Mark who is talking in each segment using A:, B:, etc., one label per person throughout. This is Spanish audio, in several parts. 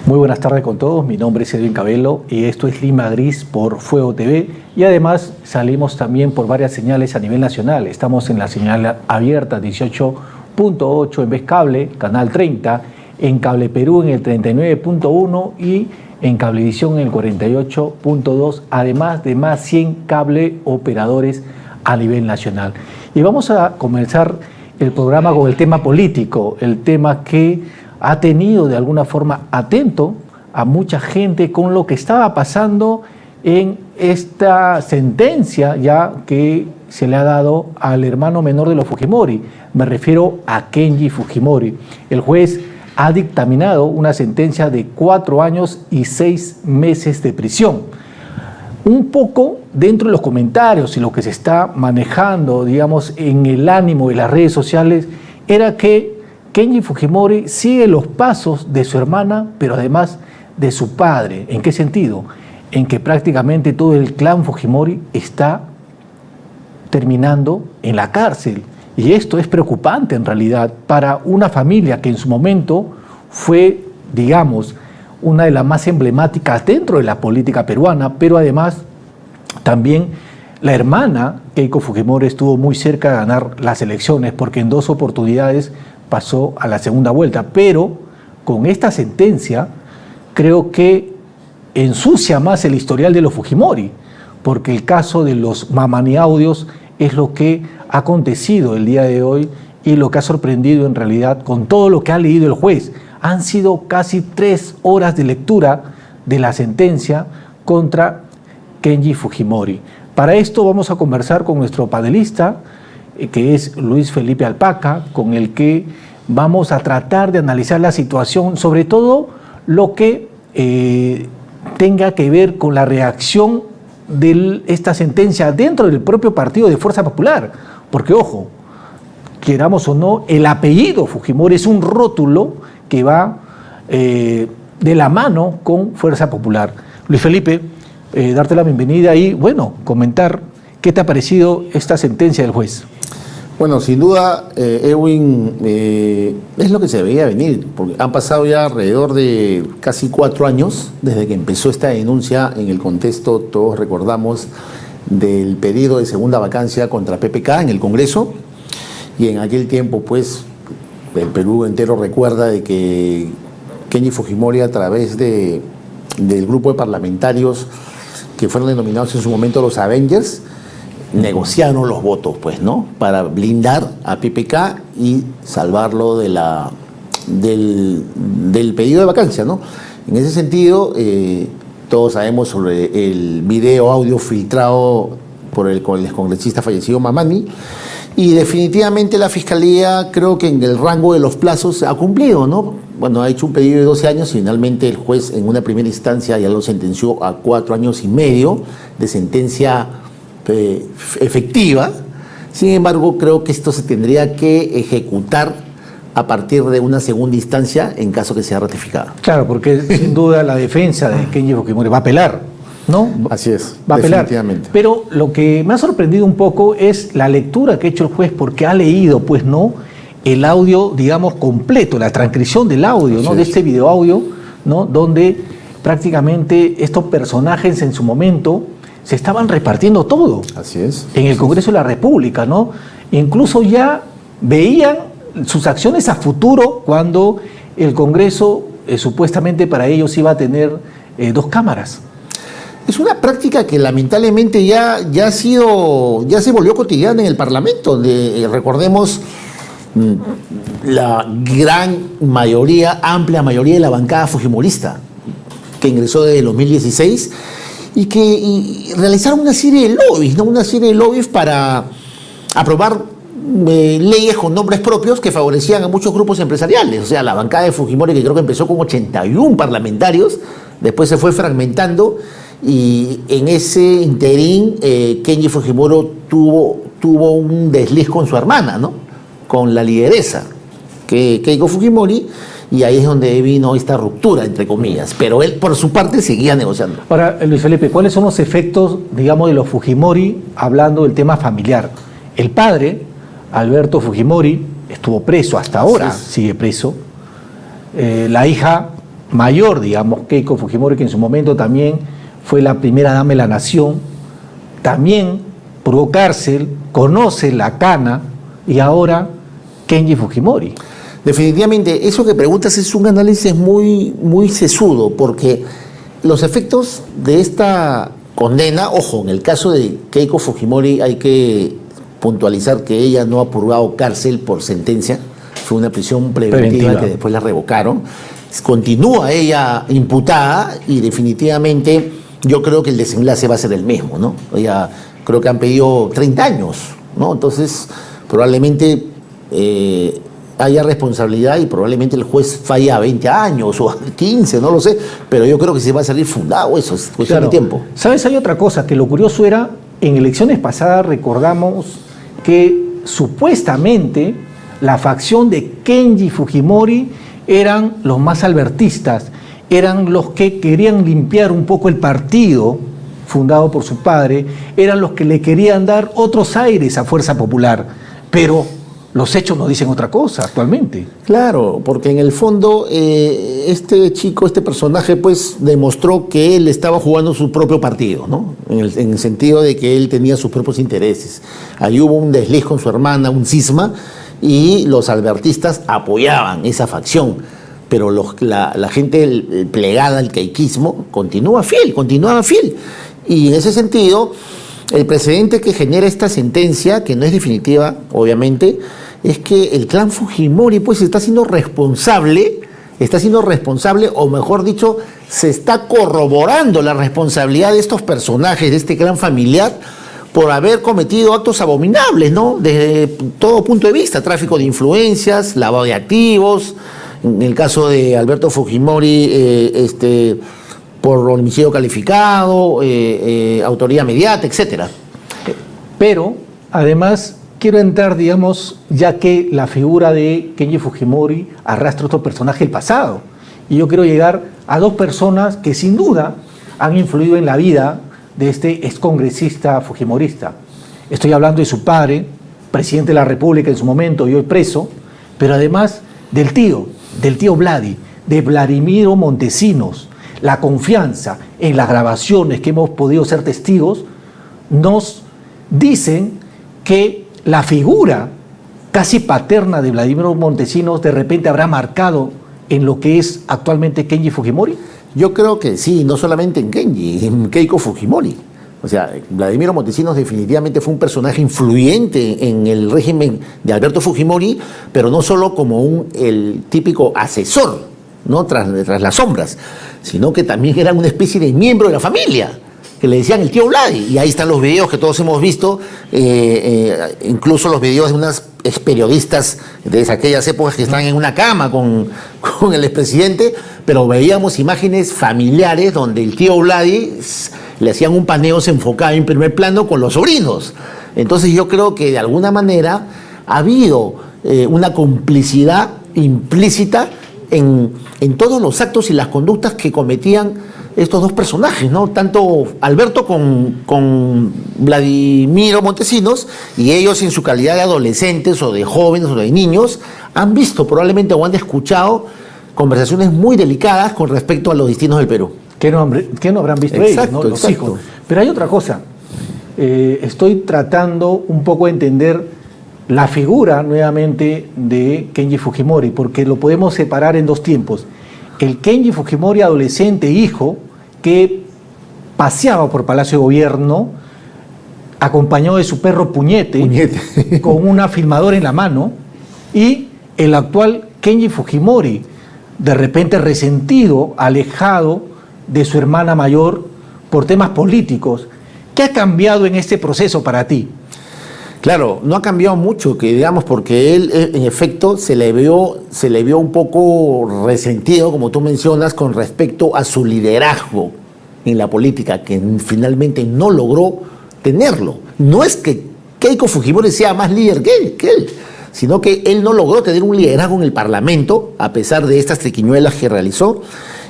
A: Muy buenas tardes con todos, mi nombre es Edwin Cabello y esto es Lima Gris por Fuego TV y además salimos también por varias señales a nivel nacional. Estamos en la señal abierta 18.8 en Vez Cable, Canal 30, en Cable Perú en el 39.1 y en Cablevisión en el 48.2, además de más 100 cable operadores a nivel nacional. Y vamos a comenzar el programa con el tema político, el tema que ha tenido de alguna forma atento a mucha gente con lo que estaba pasando en esta sentencia ya que se le ha dado al hermano menor de los Fujimori. Me refiero a Kenji Fujimori. El juez ha dictaminado una sentencia de 4 años y 6 meses de prisión. Un poco dentro de los comentarios y lo que se está manejando, digamos, en el ánimo de las redes sociales, era que Kenji Fujimori sigue los pasos de su hermana, pero además de su padre. ¿En qué sentido? En que prácticamente todo el clan Fujimori está terminando en la cárcel. Y esto es preocupante en realidad para una familia que en su momento fue, digamos, una de las más emblemáticas dentro de la política peruana, pero además también la hermana Keiko Fujimori estuvo muy cerca de ganar las elecciones porque en 2 oportunidades pasó a la segunda vuelta, pero con esta sentencia creo que ensucia más el historial de los Fujimori, porque el caso de los Mamani audios es lo que ha acontecido el día de hoy y lo que ha sorprendido en realidad con todo lo que ha leído el juez. Han sido casi 3 horas de lectura de la sentencia contra Kenji Fujimori. Para esto vamos a conversar con nuestro panelista, que es Luis Felipe Alpaca, con el que vamos a tratar de analizar la situación, sobre todo lo que tenga que ver con la reacción de esta sentencia dentro del propio partido de Fuerza Popular. Porque, ojo, queramos o no, el apellido Fujimori es un rótulo que va de la mano con Fuerza Popular. Luis Felipe, darte la bienvenida y, bueno, comentar qué te ha parecido esta sentencia del juez.
B: Bueno, sin duda, Edwin, es lo que se veía venir, porque han pasado ya alrededor de casi 4 años desde que empezó esta denuncia en el contexto, todos recordamos, del pedido de segunda vacancia contra PPK en el Congreso, y en aquel tiempo, pues, el Perú entero recuerda de que Kenji Fujimori, a través del grupo de parlamentarios que fueron denominados en su momento los Avengers, negociaron los votos, pues, ¿no? Para blindar a PPK y salvarlo de del pedido de vacancia, ¿no? En ese sentido, todos sabemos sobre el video audio filtrado por el congresista fallecido Mamani, y definitivamente la Fiscalía, creo que en el rango de los plazos ha cumplido, ¿no? Bueno, ha hecho un pedido de 12 años, finalmente el juez en una primera instancia ya lo sentenció a 4 años y medio de sentencia efectiva. Sin embargo, creo que esto se tendría que ejecutar a partir de una segunda instancia en caso que sea ratificada.
A: Claro, porque sin duda la defensa de Kenji Fujimori va a apelar, ¿no?
B: Así es,
A: va a apelar.
B: Definitivamente.
A: Pero lo que me ha sorprendido un poco es la lectura que ha hecho el juez, porque ha leído, pues, ¿no?, el audio, digamos, completo, la transcripción del audio, ¿no?, de este video audio, ¿no?, donde prácticamente estos personajes en su momento se estaban repartiendo todo.
B: Así es.
A: En el Congreso de la República, ¿no? Incluso ya veían sus acciones a futuro cuando el Congreso supuestamente para ellos iba a tener 2 cámaras.
B: Es una práctica que lamentablemente ya se volvió cotidiana en el Parlamento. Recordemos la gran mayoría, amplia mayoría de la bancada fujimorista que ingresó desde el 2016 y realizaron una serie de lobbies, ¿no? Una serie de lobbies para aprobar leyes con nombres propios que favorecían a muchos grupos empresariales. O sea, la bancada de Fujimori, que creo que empezó con 81 parlamentarios, después se fue fragmentando, y en ese interín Kenji Fujimori tuvo un desliz con su hermana, ¿no?, con la lideresa Keiko Fujimori, y ahí es donde vino esta ruptura, entre comillas, pero él por su parte seguía negociando.
A: Ahora, Luis Felipe, ¿cuáles son los efectos, digamos, de los Fujimori hablando del tema familiar? El padre, Alberto Fujimori, estuvo preso hasta ahora, sigue preso. La hija mayor, digamos, Keiko Fujimori, que en su momento también fue la primera dama de la nación, también purgó cárcel, conoce la cana, y ahora Kenji Fujimori.
B: Definitivamente, eso que preguntas es un análisis muy, muy sesudo, porque los efectos de esta condena, ojo, en el caso de Keiko Fujimori hay que puntualizar que ella no ha purgado cárcel por sentencia, fue una prisión preventiva que después la revocaron. Continúa ella imputada y definitivamente yo creo que el desenlace va a ser el mismo, ¿no? Ella creo que han pedido 30 años, ¿no? Entonces probablemente haya responsabilidad y probablemente el juez falla a 20 años o a 15, no lo sé, pero yo creo que se va a salir fundado, eso es cuestión de tiempo.
A: ¿Sabes? Hay otra cosa, que lo curioso era, en elecciones pasadas recordamos que supuestamente la facción de Kenji Fujimori eran los más albertistas, eran los que querían limpiar un poco el partido fundado por su padre, eran los que le querían dar otros aires a Fuerza Popular, pero los hechos nos dicen otra cosa actualmente.
B: Claro, porque en el fondo este chico, este personaje, pues demostró que él estaba jugando su propio partido, ¿no? En el sentido de que él tenía sus propios intereses. Ahí hubo un desliz con su hermana, un cisma, y los albertistas apoyaban esa facción, pero la gente plegada al queiquismo continuaba fiel. Y en ese sentido, el precedente que genera esta sentencia, que no es definitiva, obviamente, es que el clan Fujimori pues está siendo responsable, o mejor dicho, se está corroborando la responsabilidad de estos personajes, de este clan familiar, por haber cometido actos abominables, ¿no? Desde todo punto de vista, tráfico de influencias, lavado de activos, en el caso de Alberto Fujimori, por homicidio calificado, autoría mediática, etcétera.
A: Pero, además, quiero entrar, digamos, ya que la figura de Kenji Fujimori arrastra otro personaje del pasado. Y yo quiero llegar a dos personas que sin duda han influido en la vida de este excongresista fujimorista. Estoy hablando de su padre, presidente de la República en su momento y hoy preso, pero además del tío Vladi, de Vladimiro Montesinos. La confianza en las grabaciones que hemos podido ser testigos nos dicen que la figura casi paterna de Vladimiro Montesinos de repente habrá marcado en lo que es actualmente Kenji Fujimori.
B: Yo creo que sí, no solamente en Kenji, en Keiko Fujimori. O sea, Vladimiro Montesinos definitivamente fue un personaje influyente en el régimen de Alberto Fujimori, pero no solo como el típico asesor, ¿no? tras las sombras, sino que también era una especie de miembro de la familia, que le decían el tío Vladi. Y ahí están los videos que todos hemos visto, incluso los videos de unas periodistas de aquellas épocas que están en una cama con el expresidente, pero veíamos imágenes familiares donde el tío Vladi le hacían un paneo, se enfocaba en primer plano con los sobrinos. Entonces yo creo que de alguna manera ha habido una complicidad implícita en todos los actos y las conductas que cometían estos dos personajes, ¿no? Tanto Alberto con Vladimiro Montesinos, y ellos en su calidad de adolescentes o de jóvenes o de niños han visto probablemente o han escuchado conversaciones muy delicadas con respecto a los destinos del Perú.
A: ¿Qué no habrán visto ellos, ¿no? Los hijos? Pero hay otra cosa. Estoy tratando un poco de entender la figura nuevamente de Kenji Fujimori, porque lo podemos separar en dos tiempos. El Kenji Fujimori adolescente, hijo, que paseaba por Palacio de Gobierno, acompañado de su perro Puñete. Con una filmadora en la mano, y el actual Kenji Fujimori, de repente resentido, alejado de su hermana mayor por temas políticos. ¿Qué ha cambiado en este proceso para ti?
B: Claro, no ha cambiado mucho, que digamos, porque él en efecto se le vio un poco resentido, como tú mencionas, con respecto a su liderazgo en la política, que finalmente no logró tenerlo. No es que Keiko Fujimori sea más líder que él, sino que él no logró tener un liderazgo en el Parlamento, a pesar de estas triquiñuelas que realizó,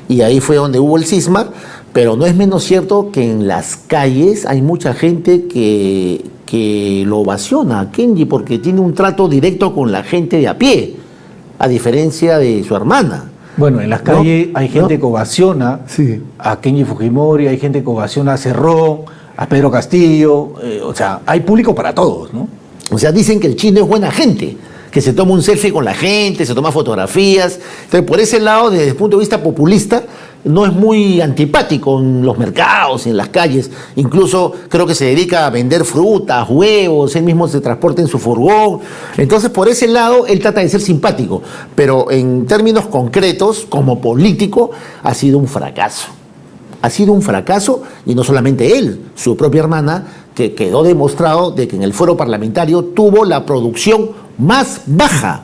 B: y ahí fue donde hubo el cisma. Pero no es menos cierto que en las calles hay mucha gente que lo ovaciona a Kenji porque tiene un trato directo con la gente de a pie, a diferencia de su hermana.
A: Bueno, en las
B: ¿no?
A: calles hay gente
B: ¿no?
A: que ovaciona
B: Sí.
A: a Kenji Fujimori, hay gente que ovaciona a Cerrón, a Pedro Castillo, o sea, hay público para todos, ¿no?
B: O sea, dicen que el chino es buena gente, que se toma un selfie con la gente, se toma fotografías. Entonces, por ese lado, desde el punto de vista populista, no es muy antipático en los mercados, en las calles. Incluso creo que se dedica a vender frutas, huevos, él mismo se transporta en su furgón. Entonces, por ese lado, él trata de ser simpático. Pero en términos concretos, como político, ha sido un fracaso. Ha sido un fracaso, y no solamente él, su propia hermana, que quedó demostrado de que en el foro parlamentario tuvo la producción más baja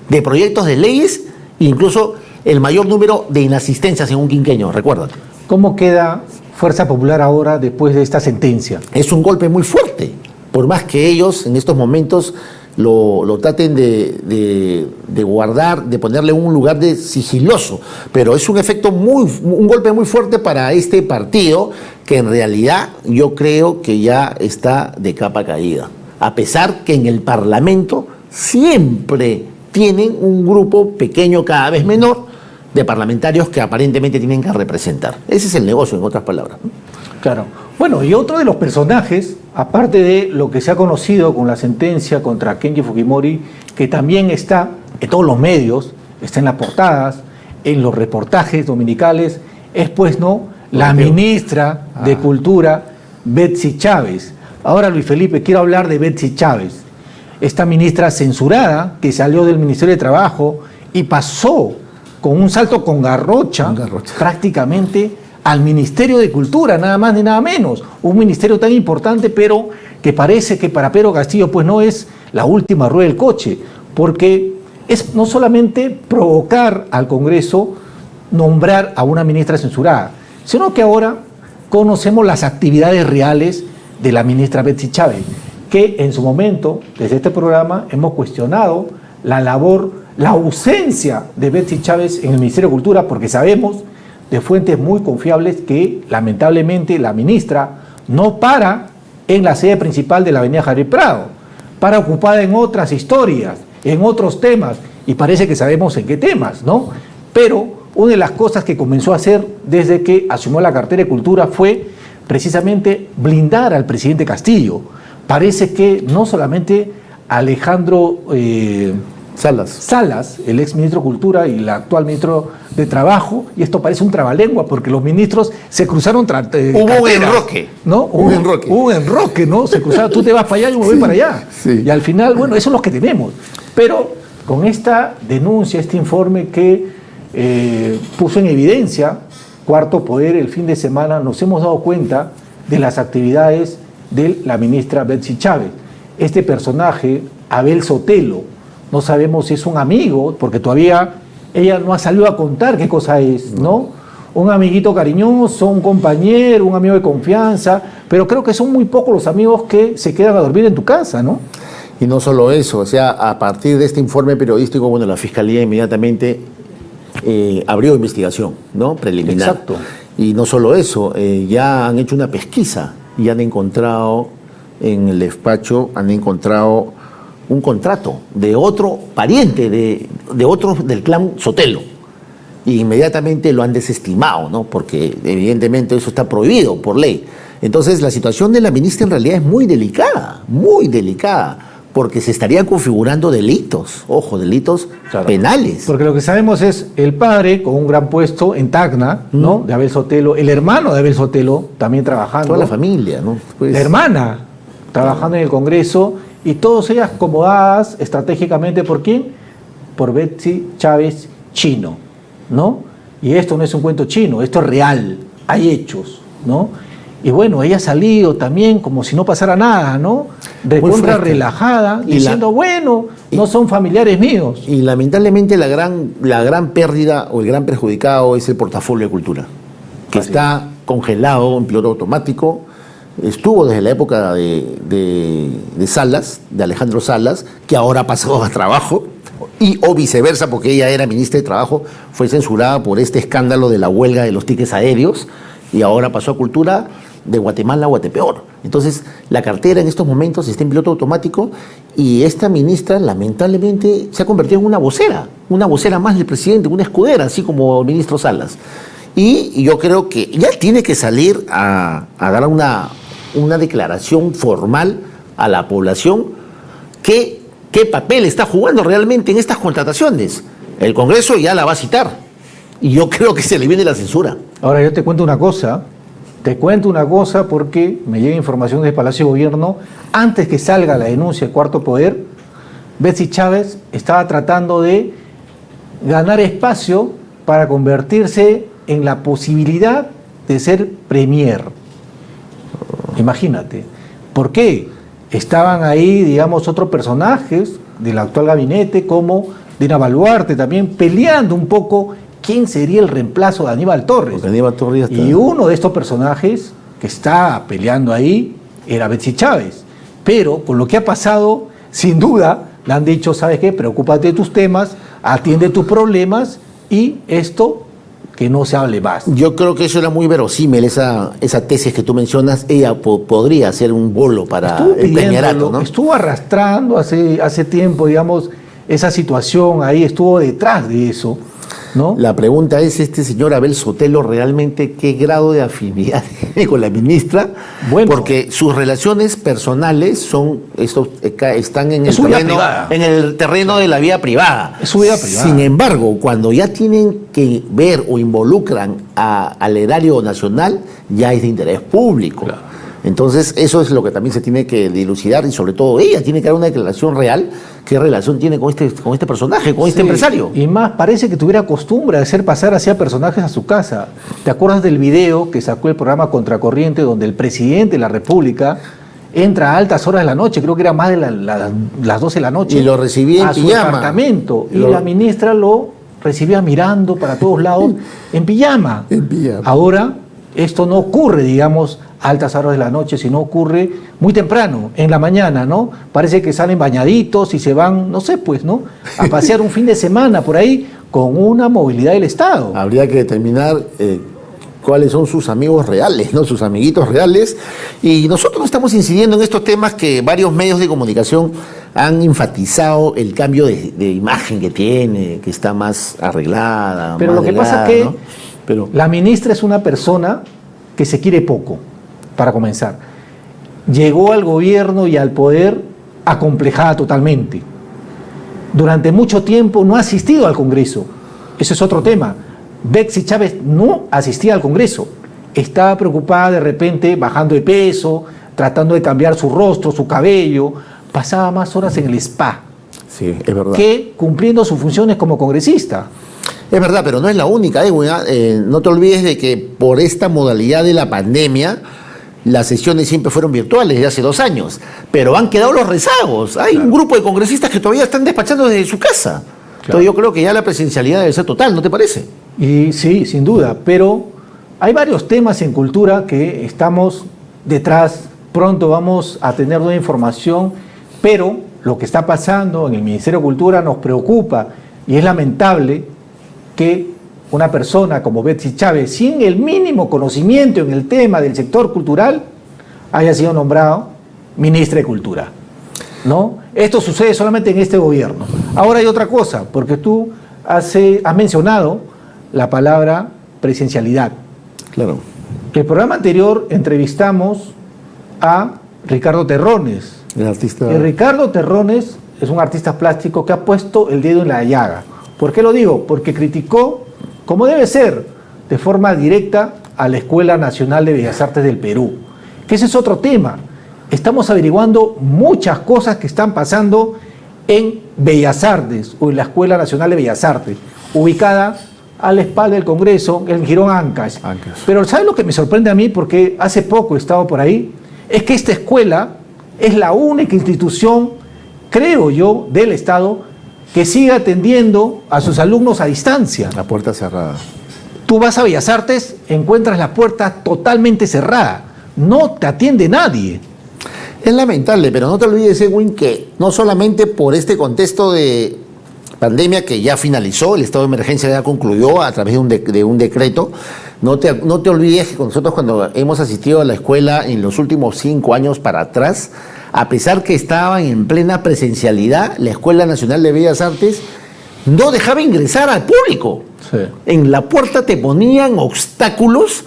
B: de proyectos de leyes, e incluso el mayor número de inasistencias en un quinquenio, recuérdate.
A: ¿Cómo queda Fuerza Popular ahora después de esta sentencia?
B: Es un golpe muy fuerte, por más que ellos en estos momentos lo traten de guardar, de ponerle un lugar de sigiloso, pero es un efecto un golpe muy fuerte para este partido, que en realidad yo creo que ya está de capa caída, a pesar que en el Parlamento siempre tienen un grupo pequeño, cada vez menor, de parlamentarios que aparentemente tienen que representar. Ese es el negocio, en otras palabras, ¿no?
A: Claro. Bueno, y otro de los personajes, aparte de lo que se ha conocido con la sentencia contra Kenji Fujimori, que también está en todos los medios, está en las portadas, en los reportajes dominicales, es pues, ¿no?, la ministra de Cultura, Betsy Chávez. Ahora, Luis Felipe, quiero hablar de Betsy Chávez, esta ministra censurada que salió del Ministerio de Trabajo y pasó con un salto con garrocha. Prácticamente al Ministerio de Cultura, nada más ni nada menos. Un ministerio tan importante, pero que parece que para Pedro Castillo pues no es la última rueda del coche, porque es no solamente provocar al Congreso nombrar a una ministra censurada, sino que ahora conocemos las actividades reales de la ministra Betsy Chávez, que en su momento, desde este programa, hemos cuestionado la labor, la ausencia de Betsy Chávez en el Ministerio de Cultura, porque sabemos de fuentes muy confiables que lamentablemente la ministra no para en la sede principal de la avenida Javier Prado, para ocupada en otras historias, en otros temas, y parece que sabemos en qué temas, ¿no? Pero una de las cosas que comenzó a hacer desde que asumió la cartera de Cultura fue precisamente blindar al presidente Castillo. Parece que no solamente Alejandro Salas, el ex ministro de Cultura y el actual ministro de Trabajo, y esto parece un trabalengua porque los ministros se cruzaron.
B: Hubo un enroque.
A: ¿No? Hubo un enroque, ¿no? Se cruzaron, tú te vas para allá, yo me voy para allá.
B: Sí.
A: Y al final, bueno, eso es lo que tenemos. Pero con esta denuncia, este informe que puso en evidencia Cuarto Poder el fin de semana, nos hemos dado cuenta de las actividades de la ministra Betsy Chávez. Este personaje, Abel Sotelo, no sabemos si es un amigo, porque todavía ella no ha salido a contar qué cosa es, ¿no? Un amiguito cariñoso, un compañero, un amigo de confianza, pero creo que son muy pocos los amigos que se quedan a dormir en tu casa, ¿no?
B: Y no solo eso, o sea, a partir de este informe periodístico, bueno, la Fiscalía inmediatamente abrió investigación, ¿no?, preliminar.
A: Exacto.
B: Y no solo eso, ya han hecho una pesquisa y han encontrado en el despacho, un contrato de otro pariente, de otro del clan Sotelo. Y inmediatamente lo han desestimado, ¿no?, porque evidentemente eso está prohibido por ley. Entonces la situación de la ministra en realidad es muy delicada, porque se estarían configurando delitos, ojo, delitos penales.
A: Porque lo que sabemos es el padre con un gran puesto en Tacna, ¿no?, de Abel Sotelo, el hermano de Abel Sotelo también trabajando.
B: Toda la familia, ¿no? Pues,
A: la hermana trabajando en el Congreso, y todas ellas acomodadas estratégicamente ¿por quién? Por Betsy Chávez Chino, ¿no? Y esto no es un cuento chino, esto es real, hay hechos, ¿no? Y bueno, ella ha salido también como si no pasara nada, ¿no? De contra relajada, diciendo, bueno, no son familiares míos.
B: Y lamentablemente la gran pérdida o el gran perjudicado es el portafolio de Cultura, que está congelado en piloto automático. Estuvo desde la época de Salas, de Alejandro Salas, que ahora ha pasado a Trabajo, o viceversa, porque ella era ministra de Trabajo, fue censurada por este escándalo de la huelga de los tickets aéreos, y ahora pasó a Cultura, de Guatemala a Guatepeor. Entonces, la cartera en estos momentos está en piloto automático, y esta ministra lamentablemente se ha convertido en una vocera una vocera más del presidente, una escudera, así como el ministro Salas. Y yo creo que ya tiene que salir a dar una declaración formal a la población qué papel está jugando realmente en estas contrataciones. El Congreso ya la va a citar y yo creo que se le viene la censura.
A: Ahora yo te cuento una cosa porque me llega información del Palacio de Gobierno. Antes que salga la denuncia de Cuarto Poder, Betsy Chávez estaba tratando de ganar espacio para convertirse en la posibilidad de ser premier. Imagínate. ¿Por qué? Estaban ahí, digamos, otros personajes del actual gabinete, como Dina Boluarte también, peleando un poco quién sería el reemplazo de Aníbal Torres.
B: Porque Aníbal Torres está...
A: Y uno de estos personajes que está peleando ahí era Betsy Chávez. Pero con lo que ha pasado, sin duda, le han dicho, ¿sabes qué? Preocúpate de tus temas, atiende tus problemas y esto, que no se hable más.
B: Yo creo que eso era muy verosímil, esa tesis que tú mencionas. Ella podría ser un bolo para el Peñarato, ¿no?
A: Estuvo arrastrando hace tiempo, digamos, esa situación ahí, estuvo detrás de eso, ¿no?
B: La pregunta es, este señor Abel Sotelo, ¿realmente qué grado de afinidad tiene con la ministra?
A: Bueno,
B: porque sus relaciones personales están en el terreno de la vida privada.
A: Es su vida privada.
B: Sin embargo, cuando ya tienen que ver o involucran al erario nacional, ya es de interés público.
A: Claro.
B: Entonces, eso es lo que también se tiene que dilucidar, y sobre todo ella tiene que dar una declaración real. ¿Qué relación tiene con este personaje, con este empresario?
A: Y más, parece que tuviera costumbre de hacer pasar así a personajes a su casa. ¿Te acuerdas del video que sacó el programa Contracorriente, donde el presidente de la República entra a altas horas de la noche, creo que era más de las 12 de la noche,
B: y lo recibía en
A: a su
B: pijama
A: apartamento, y la ministra lo recibía mirando para todos lados en pijama? Ahora, esto no ocurre, digamos, a altas horas de la noche, sino ocurre muy temprano, en la mañana, ¿no? Parece que salen bañaditos y se van, no sé, pues, ¿no?, a pasear un fin de semana por ahí con una movilidad del Estado.
B: Habría que determinar cuáles son sus amigos reales, ¿no?, sus amiguitos reales. Y nosotros estamos incidiendo en estos temas que varios medios de comunicación han enfatizado el cambio de imagen que tiene, que está más arreglada.
A: Pero
B: más
A: lo que
B: delgada,
A: pasa es que
B: ¿no? Pero
A: la ministra es una persona que se quiere poco, para comenzar. Llegó al gobierno y al poder acomplejada totalmente. Durante mucho tiempo no ha asistido al Congreso. Ese es otro tema. Betsy Chávez no asistía al Congreso. Estaba preocupada, de repente bajando de peso, tratando de cambiar su rostro, su cabello. Pasaba más horas en el spa.
B: sí, es verdad.
A: Que cumpliendo sus funciones como congresista.
B: Es verdad, pero no es la única, Edwin. No te olvides de que por esta modalidad de la pandemia, las sesiones siempre fueron virtuales desde hace 2 años, pero han quedado los rezagos. Hay un grupo de congresistas que todavía están despachando desde su casa. Entonces yo creo que ya la presencialidad debe ser total, ¿no te parece?
A: Y sí, sin duda, pero hay varios temas en cultura que estamos detrás. Pronto vamos a tener nueva información, pero lo que está pasando en el Ministerio de Cultura nos preocupa y es lamentable que una persona como Betsy Chávez, sin el mínimo conocimiento en el tema del sector cultural, haya sido nombrado ministra de Cultura, ¿no? Esto sucede solamente en este gobierno. Ahora hay otra cosa, porque tú has mencionado la palabra presencialidad.
B: Claro.
A: El programa anterior entrevistamos a Ricardo Terrones.
B: El artista.
A: Y Ricardo Terrones es un artista plástico que ha puesto el dedo en la llaga. ¿Por qué lo digo? Porque criticó, como debe ser, de forma directa a la Escuela Nacional de Bellas Artes del Perú. Que ese es otro tema. Estamos averiguando muchas cosas que están pasando en Bellas Artes, o en la Escuela Nacional de Bellas Artes, ubicada a la espalda del Congreso, en Girón Ancash. Pero ¿sabes lo que me sorprende a mí? Porque hace poco he estado por ahí. Es que esta escuela es la única institución, creo yo, del Estado que sigue atendiendo a sus alumnos a distancia.
B: La puerta cerrada.
A: Tú vas a Bellas Artes, encuentras la puerta totalmente cerrada. No te atiende nadie.
B: Es lamentable, pero no te olvides, Edwin, que no solamente por este contexto de pandemia que ya finalizó, el estado de emergencia ya concluyó a través de un decreto, no te olvides que nosotros cuando hemos asistido a la escuela en los últimos 5 años para atrás, a pesar que estaban en plena presencialidad, la Escuela Nacional de Bellas Artes no dejaba ingresar al público.
A: Sí.
B: En la puerta te ponían obstáculos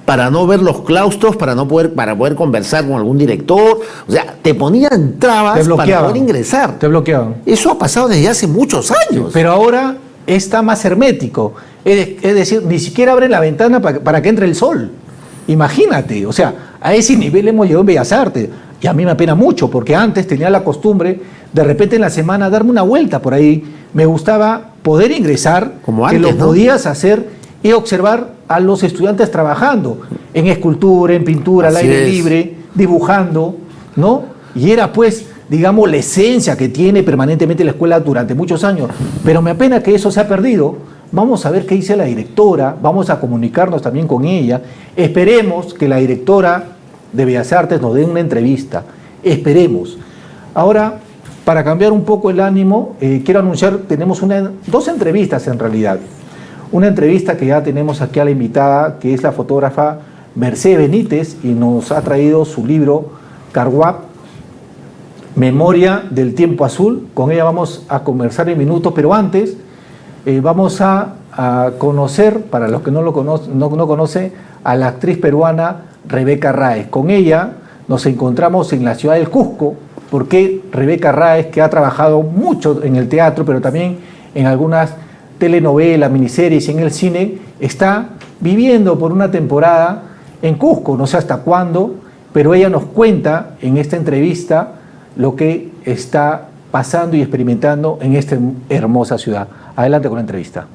B: para no ver los claustros, para poder conversar con algún director. O sea, te ponían trabas para poder ingresar.
A: Te bloqueaban.
B: Eso ha pasado desde hace muchos años.
A: Pero ahora está más hermético. Es decir, ni siquiera abren la ventana para que entre el sol. Imagínate, o sea, a ese nivel hemos llegado en Bellas Artes. Y a mí me apena mucho, porque antes tenía la costumbre, de repente en la semana, darme una vuelta por ahí. Me gustaba poder ingresar,
B: como antes,
A: que lo
B: ¿no?
A: podías hacer y observar a los estudiantes trabajando en escultura, en pintura, al aire libre, dibujando, ¿no? Y era pues, digamos, la esencia que tiene permanentemente la escuela durante muchos años. Pero me apena que eso se ha perdido. Vamos a ver qué dice la directora, vamos a comunicarnos también con ella. Esperemos que la directora de Bellas Artes nos dé una entrevista. Esperemos. Ahora, para cambiar un poco el ánimo, quiero anunciar, tenemos dos entrevistas en realidad. Una entrevista que ya tenemos aquí a la invitada, que es la fotógrafa Mercedes Benítez, y nos ha traído su libro Carhuap, Memoria del Tiempo Azul. Con ella vamos a conversar en minutos, pero antes vamos a conocer, para los que no conocen, a la actriz peruana Rebeca Raez. Con ella nos encontramos en la ciudad del Cusco, porque Rebeca Raez, que ha trabajado mucho en el teatro, pero también en algunas telenovelas, miniseries, en el cine, está viviendo por una temporada en Cusco, no sé hasta cuándo, pero ella nos cuenta en esta entrevista lo que está pasando y experimentando en esta hermosa ciudad. Adelante con la entrevista.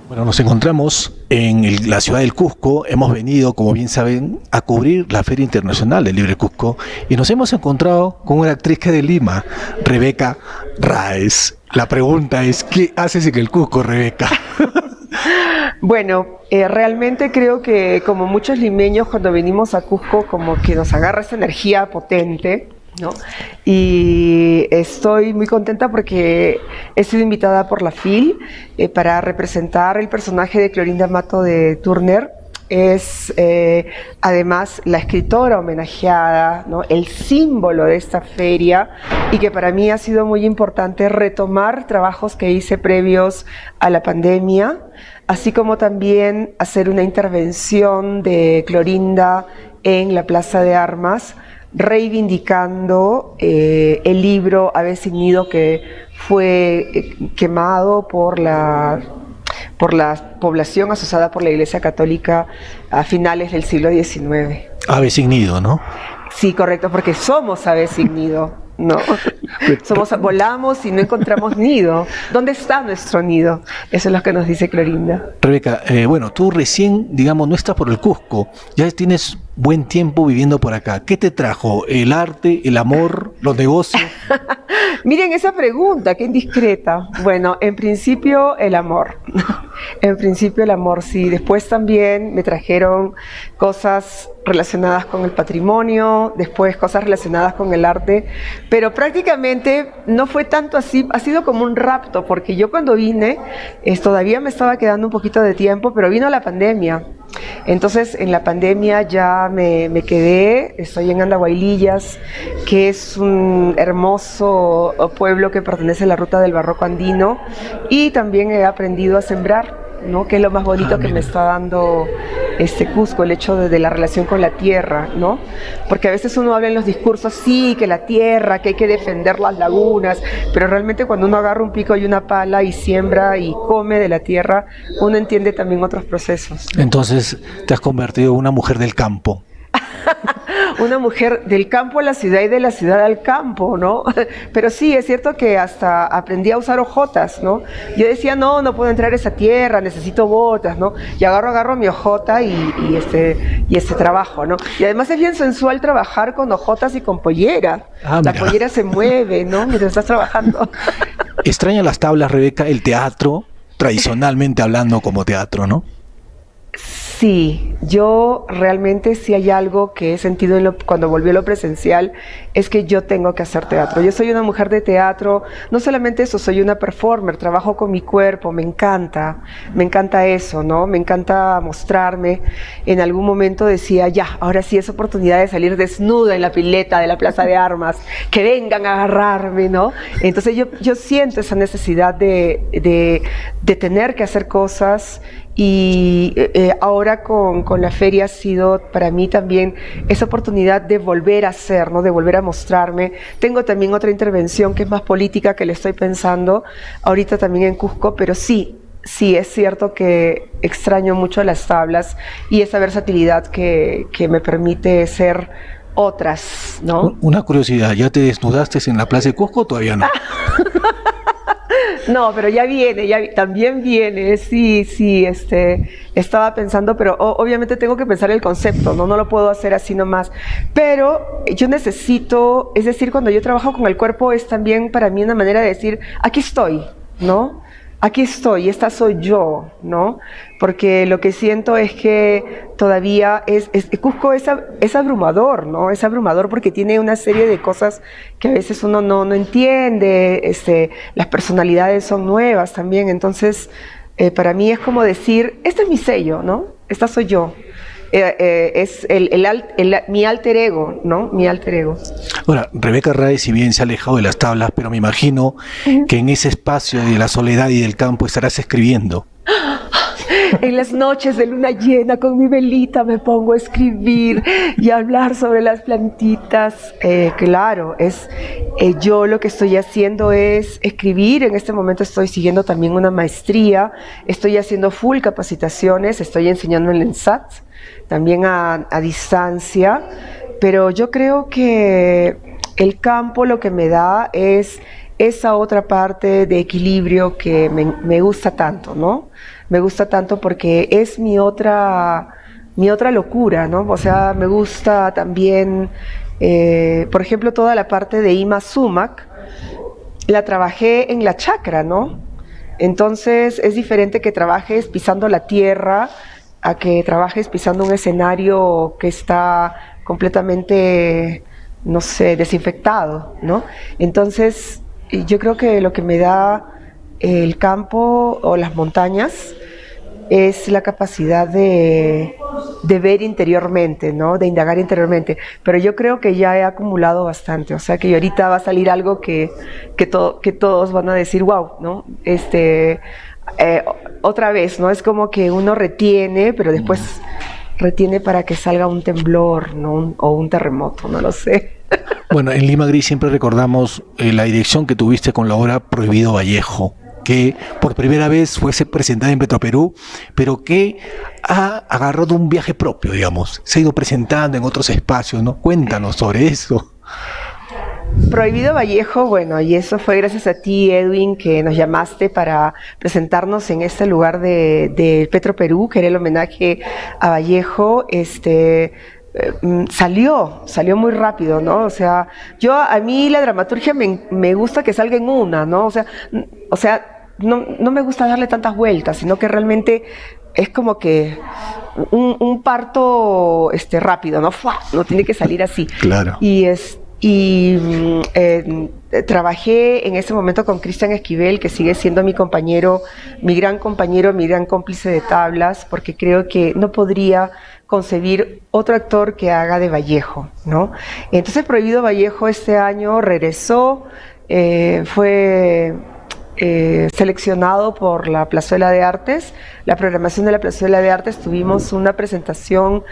A: Bueno, nos encontramos en la ciudad del Cusco. Hemos venido, como bien saben, a cubrir la Feria Internacional del Libre Cusco y nos hemos encontrado con una actriz que es de Lima, Rebeca Raez. La pregunta es, ¿qué haces en el Cusco, Rebeca?
C: Bueno, realmente creo que como muchos limeños cuando venimos a Cusco como que nos agarra esa energía potente, ¿no? Y estoy muy contenta porque he sido invitada por la FIL para representar el personaje de Clorinda Mato de Turner. Es además la escritora homenajeada, ¿no? El símbolo de esta feria, y que para mí ha sido muy importante retomar trabajos que hice previos a la pandemia, así como también hacer una intervención de Clorinda en la Plaza de Armas, reivindicando el libro Ave sin nido que fue quemado por la población asociada por la Iglesia Católica a finales del siglo XIX.
A: Ave sin nido, ¿no?
C: Sí, correcto, porque somos aves sin nido. No, volamos y no encontramos nido. ¿Dónde está nuestro nido? Eso es lo que nos dice Clorinda.
A: Rebeca, bueno, tú recién, digamos, no estás por el Cusco, ya tienes buen tiempo viviendo por acá. ¿Qué te trajo? ¿El arte, el amor, los negocios?
C: Miren esa pregunta, qué indiscreta. Bueno, en principio el amor. En principio el amor, sí. Después también me trajeron cosas relacionadas con el patrimonio, después cosas relacionadas con el arte, pero prácticamente no fue tanto así, ha sido como un rapto, porque yo cuando vine, todavía me estaba quedando un poquito de tiempo, pero vino la pandemia. Entonces en la pandemia ya me quedé, estoy en Andahuaylillas, que es un hermoso pueblo que pertenece a la ruta del barroco andino, y también he aprendido a sembrar, ¿no? Que es lo más bonito que me está dando Cusco, el hecho de la relación con la tierra, ¿no? Porque a veces uno habla en los discursos, sí, que la tierra, que hay que defender las lagunas, pero realmente cuando uno agarra un pico y una pala y siembra y come de la tierra, uno entiende también otros procesos.
A: Entonces te has convertido en una mujer del campo.
C: Una mujer del campo a la ciudad y de la ciudad al campo, ¿no? Pero sí, es cierto que hasta aprendí a usar hojotas, ¿no? Yo decía, no puedo entrar a esa tierra, necesito botas, ¿no? Y agarro mi hojota y este trabajo, ¿no? Y además es bien sensual trabajar con hojotas y con pollera. La pollera se mueve, ¿no? Mientras estás trabajando.
A: Extraña las tablas, Rebeca, el teatro, tradicionalmente hablando como teatro, ¿no?
C: Sí, yo realmente sí hay algo que he sentido cuando volví a lo presencial, es que yo tengo que hacer teatro. Yo soy una mujer de teatro, no solamente eso, soy una performer, trabajo con mi cuerpo, me encanta eso, ¿no? Me encanta mostrarme. En algún momento decía, ya, ahora sí es oportunidad de salir desnuda en la pileta de la Plaza de Armas, que vengan a agarrarme, ¿no? Entonces yo siento esa necesidad de tener que hacer cosas. Y ahora con la feria ha sido para mí también esa oportunidad de volver a hacer, ¿no? De volver a mostrarme. Tengo también otra intervención que es más política que le estoy pensando ahorita también en Cusco, pero sí es cierto que extraño mucho las tablas y esa versatilidad que me permite ser otras, ¿no?
A: Una curiosidad, ¿ya te desnudaste en la Plaza de Cusco o todavía no?
C: No, pero ya viene, también viene, sí, estaba pensando, pero obviamente tengo que pensar el concepto, ¿no? No lo puedo hacer así nomás, pero yo necesito, es decir, cuando yo trabajo con el cuerpo es también para mí una manera de decir, aquí estoy, ¿no? Aquí estoy, esta soy yo, ¿no? Porque lo que siento es que todavía Cusco es abrumador, ¿no? Es abrumador porque tiene una serie de cosas que a veces uno no entiende, las personalidades son nuevas también, entonces para mí es como decir, este es mi sello, ¿no? Esta soy yo. Es mi alter ego, ¿no? Mi alter ego.
A: Ahora, Rebeca Rae, si bien se ha alejado de las tablas, pero me imagino que en ese espacio de la soledad y del campo estarás escribiendo.
C: En las noches de luna llena con mi velita me pongo a escribir y a hablar sobre las plantitas. Claro, yo lo que estoy haciendo es escribir. En este momento estoy siguiendo también una maestría, estoy haciendo full capacitaciones, estoy enseñando en el ENSAT, también a distancia, pero yo creo que el campo lo que me da es esa otra parte de equilibrio que me gusta tanto, ¿no? Me gusta tanto porque es mi otra locura, ¿no? O sea, me gusta también, por ejemplo, toda la parte de Ima Sumac, la trabajé en la chacra, ¿no? Entonces es diferente que trabajes pisando la tierra a que trabajes pisando un escenario que está completamente, no sé, desinfectado, ¿no? Entonces yo creo que lo que me da el campo o las montañas es la capacidad de ver interiormente, ¿no? De indagar interiormente. Pero yo creo que ya he acumulado bastante, o sea que ahorita va a salir algo que todos van a decir, wow, ¿no? Otra vez, ¿no? Es como que uno retiene, pero después retiene para que salga un temblor, ¿no? O un terremoto, no lo sé.
A: Bueno, en Lima Gris siempre recordamos la dirección que tuviste con la obra Prohibido Vallejo, que por primera vez fuese presentada en Petroperú, pero que ha agarrado un viaje propio, digamos. Se ha ido presentando en otros espacios, ¿no? Cuéntanos sobre eso.
C: Prohibido Vallejo, bueno, y eso fue gracias a ti, Edwin, que nos llamaste para presentarnos en este lugar de Petroperú, que era el homenaje a Vallejo. Salió muy rápido, ¿no? O sea, a mí la dramaturgia me gusta que salga en una, ¿no? O sea, no me gusta darle tantas vueltas, sino que realmente es como que un parto rápido, ¿no? ¡Fua! No tiene que salir así.
A: Claro.
C: Trabajé en ese momento con Cristian Esquivel, que sigue siendo mi gran cómplice de tablas, porque creo que no podría concebir otro actor que haga de Vallejo, ¿no? Entonces Prohibido Vallejo este año regresó, fue seleccionado por la Plazuela de Artes, la programación de la Plazuela de Artes. Tuvimos una presentación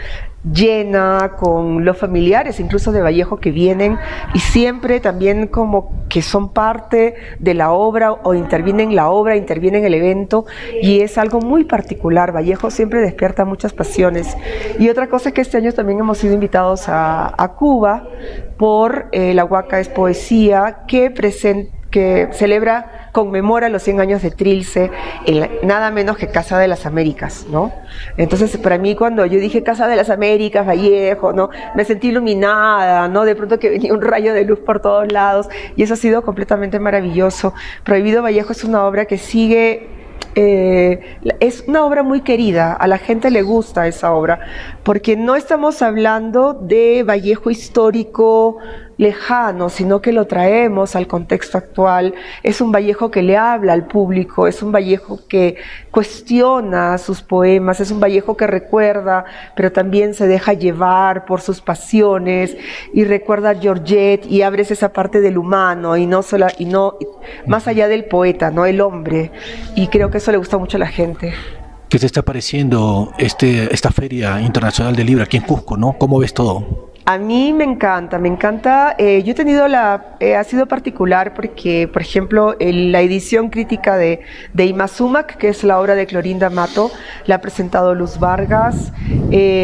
C: llena con los familiares, incluso de Vallejo, que vienen y siempre también como que son parte de la obra o intervienen en la obra, intervienen en el evento, y es algo muy particular. Vallejo siempre despierta muchas pasiones. Y otra cosa es que este año también hemos sido invitados a Cuba por La Huaca es Poesía, que conmemora los 100 años de Trilce, nada menos que Casa de las Américas, ¿no? Entonces, para mí, cuando yo dije Casa de las Américas, Vallejo, ¿no? Me sentí iluminada, ¿no? De pronto que venía un rayo de luz por todos lados, y eso ha sido completamente maravilloso. Prohibido Vallejo es una obra que sigue es una obra muy querida, a la gente le gusta esa obra, porque no estamos hablando de Vallejo histórico lejano, sino que lo traemos al contexto actual. Es un Vallejo que le habla al público, es un Vallejo que cuestiona sus poemas, es un Vallejo que recuerda, pero también se deja llevar por sus pasiones y recuerda a Georgette y abres esa parte del humano y no más allá del poeta, no el hombre. Y creo que eso le gusta mucho a la gente.
A: ¿Qué te está pareciendo esta Feria Internacional del Libro aquí en Cusco, ¿no? ¿Cómo ves todo?
C: A mí me encanta, me encanta. Yo he tenido ha sido particular porque, por ejemplo, la edición crítica de Imazumac, que es la obra de Clorinda Mato, la ha presentado Luz Vargas.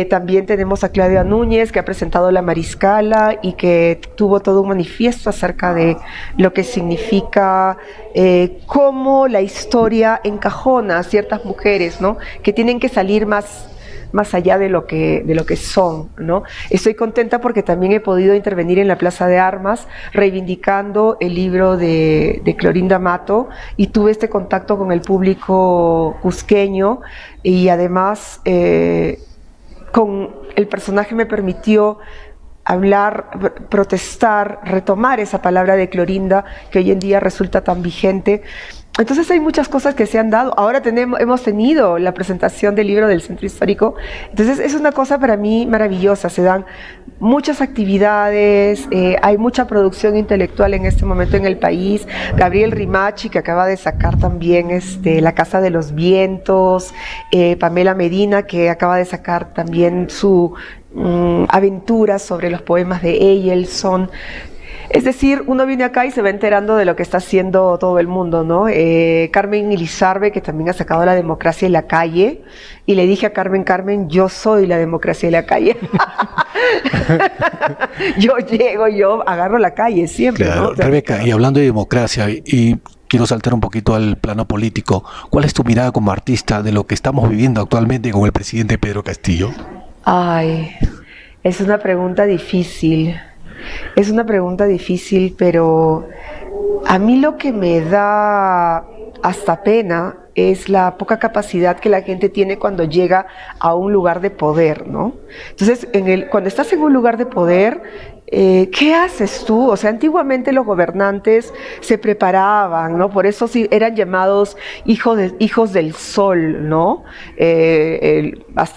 C: También tenemos a Claudia Núñez, que ha presentado La Mariscala y que tuvo todo un manifiesto acerca de lo que significa cómo la historia encajona a ciertas mujeres, ¿no? Que tienen que salir más allá de lo que son, ¿no? Estoy contenta porque también he podido intervenir en la Plaza de Armas reivindicando el libro de Clorinda Mato y tuve este contacto con el público cusqueño y además con el personaje me permitió hablar, protestar, retomar esa palabra de Clorinda que hoy en día resulta tan vigente. Entonces hay muchas cosas que se han dado. Ahora hemos tenido la presentación del libro del Centro Histórico. Entonces es una cosa para mí maravillosa. Se dan muchas actividades, hay mucha producción intelectual en este momento en el país. Gabriel Rimachi, que acaba de sacar también La Casa de los Vientos. Pamela Medina, que acaba de sacar también su aventura sobre los poemas de Eyelson. Es decir, uno viene acá y se va enterando de lo que está haciendo todo el mundo, ¿no? Carmen Ilizarbe, que también ha sacado La Democracia en la Calle, y le dije a Carmen, yo soy la democracia en la calle. yo agarro la calle siempre,
A: claro,
C: ¿no?
A: Rebeca, y hablando de democracia, y quiero saltar un poquito al plano político, ¿cuál es tu mirada como artista de lo que estamos viviendo actualmente con el presidente Pedro Castillo?
C: Ay, es una pregunta difícil. Es una pregunta difícil, pero a mí lo que me da hasta pena es la poca capacidad que la gente tiene cuando llega a un lugar de poder, ¿no? Entonces, cuando estás en un lugar de poder, ¿qué haces tú? O sea, antiguamente los gobernantes se preparaban, ¿no? Por eso sí eran llamados hijos del sol, ¿no?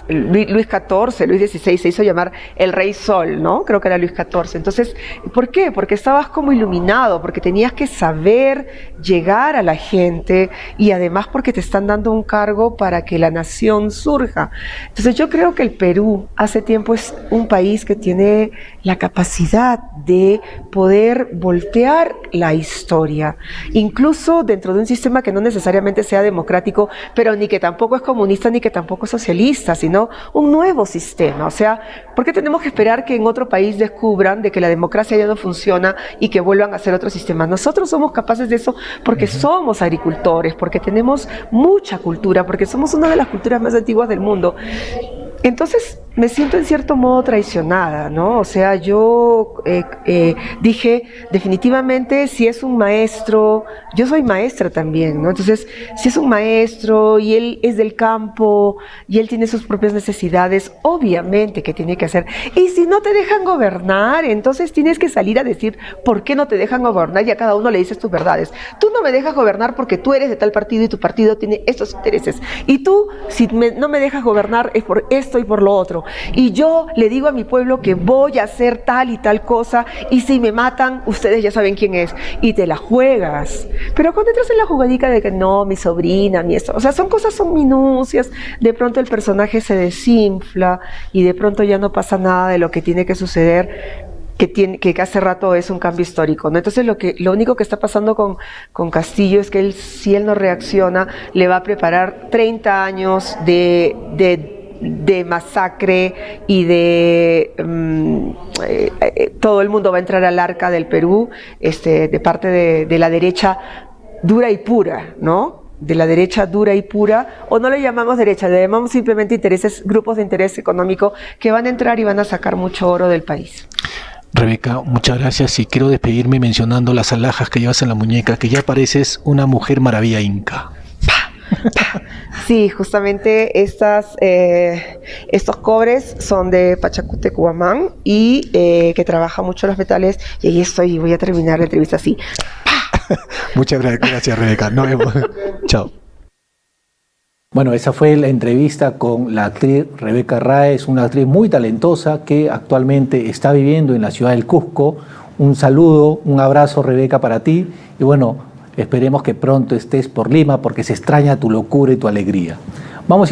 C: Luis XIV, Luis XVI se hizo llamar el Rey Sol, ¿no? Creo que era Luis XIV. Entonces, ¿por qué? Porque estabas como iluminado, porque tenías que saber llegar a la gente y además porque te están dando un cargo para que la nación surja. Entonces, yo creo que el Perú hace tiempo es un país que tiene la capacidad de poder voltear la historia, incluso dentro de un sistema que no necesariamente sea democrático, pero ni que tampoco es comunista ni que tampoco es socialista, sino un nuevo sistema. O sea, ¿por qué tenemos que esperar que en otro país descubran de que la democracia ya no funciona y que vuelvan a hacer otro sistema? Nosotros somos capaces de eso porque somos agricultores, porque tenemos mucha cultura, porque somos una de las culturas más antiguas del mundo. Entonces me siento en cierto modo traicionada, ¿no? O sea, yo dije, definitivamente, si es un maestro, yo soy maestra también, ¿no? Entonces, si es un maestro y él es del campo y él tiene sus propias necesidades, obviamente que tiene que hacer. Y si no te dejan gobernar, entonces tienes que salir a decir por qué no te dejan gobernar y a cada uno le dices tus verdades. Tú no me dejas gobernar porque tú eres de tal partido y tu partido tiene estos intereses. Y tú, si no me dejas gobernar, es por esto y por lo otro. Y yo le digo a mi pueblo que voy a hacer tal y tal cosa y si me matan, ustedes ya saben quién es. Y te la juegas. Pero cuando entras en la jugadita de que no, mi sobrina, mi esto, o sea, son minucias, de pronto el personaje se desinfla y de pronto ya no pasa nada de lo que tiene que suceder, que hace rato es un cambio histórico, ¿no? Entonces lo único que está pasando con Castillo es que si él no reacciona, le va a preparar 30 años de masacre y todo el mundo va a entrar al arca del Perú, de parte de la derecha dura y pura, ¿no? De la derecha dura y pura, o no le llamamos derecha, le llamamos simplemente grupos de interés económico que van a entrar y van a sacar mucho oro del país.
A: Rebeca, muchas gracias y quiero despedirme mencionando las alhajas que llevas en la muñeca, que ya pareces una mujer maravilla inca.
C: Sí, justamente estos cobres son de Pachacútec-Huamán y que trabaja mucho los metales. Y ahí estoy, voy a terminar la entrevista así.
A: Muchas gracias, Rebeca. Nos vemos. Chao. Bueno, esa fue la entrevista con la actriz Rebeca Raez, una actriz muy talentosa que actualmente está viviendo en la ciudad del Cusco. Un saludo, un abrazo, Rebeca, para ti. Y bueno, esperemos que pronto estés por Lima porque se extraña tu locura y tu alegría. Vamos a ir